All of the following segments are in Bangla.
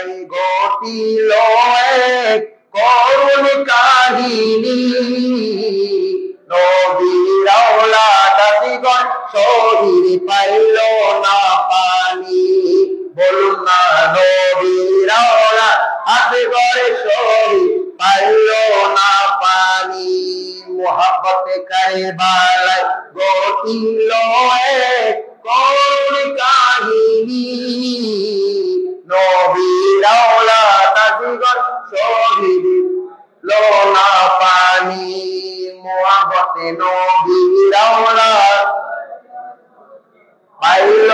বেলায় ঘটিল এক করুণ কাহিনী নবীর আওলাদ আজিগর শহীদ পাইল না পানি বলুন না নবীর আওলাদ আজিগর শহীদ পাইল না পানি মোহাব্বতে কারবালায় ঘটিল এক করুণ কাহিনী নবীর আওলাদ আজিগর শহীদ লোনা পানি মোহাব্বতে নবীর আওলাদ পাইল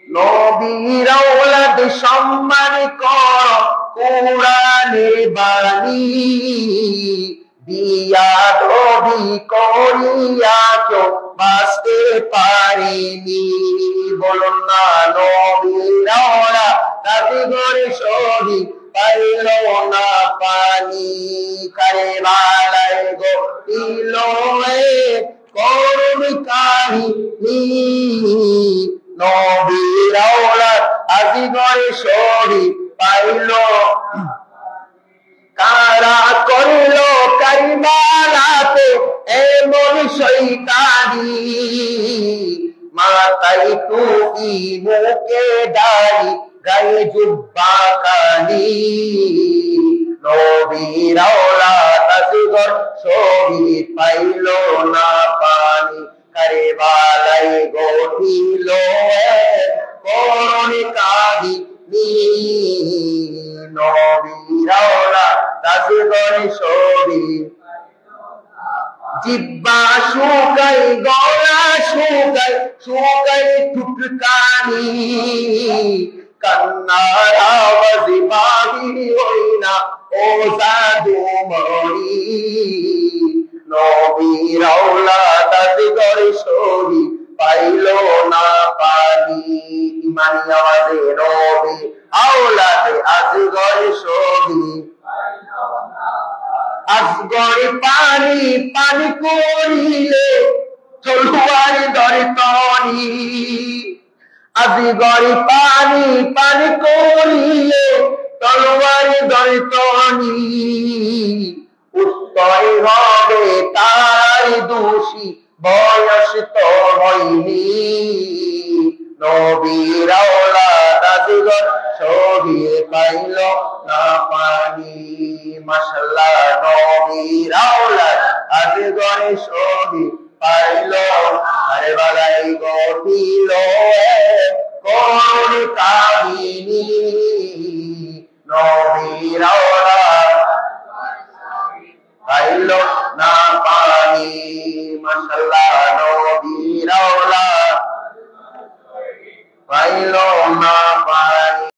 নবীর আওলাদ সম্মান কর কুরআনের বাণী বিয়াদবি করিয়া কেউ বাঁচতে পারেনি বলুন না নবীর আওলাদ আজিগর শহীদ পাইল না পানি কারবালায় ঘটিল এক করুণ কাহিনী নবীর আওলাদ আজিগর শহীদ পাইল কারা করল কারবালাতে এমন শয়তানি মাথায় টুপি মুখে দাড়ি গায়ে জুব্বা কালি নবীর আওলাদ আজিগর শহীদ পাইল না পানি কারবালায় ঘটিল এক করুণ কাহিনী নবীর আওলাদ আজিগর শহীদ জিব্বা শুকাই গলা শুকাই শুকাই টুকটানি কান্নার আওয়াজ বাহির হই না ও জাদু মরি নবীর আওলাদ আজিগর শহীদ পাইল না পানি ইমানি আওয়াজে নবীর আওলাদ আজিগর শহীদ আসগর পানি পানি করিলে তলোয়ার ধরে তনি আজিগর পানি পানি করিলে তলোয়ার ধরে তনি উত্তর হবে তার দোষী বয়স তো হয়নি নবীর আওলাদ আজিগর শহীদ পাইল না পানি মাশাআল্লাহ নবীর আওলাদ আজিগর শহীদ পাইল কারবালায় ঘটিল এক করুণ কাহিনী নবীর আওলাদ পাইল না পানি মাশাআল্লাহ নবীর আওলাদ পাইল না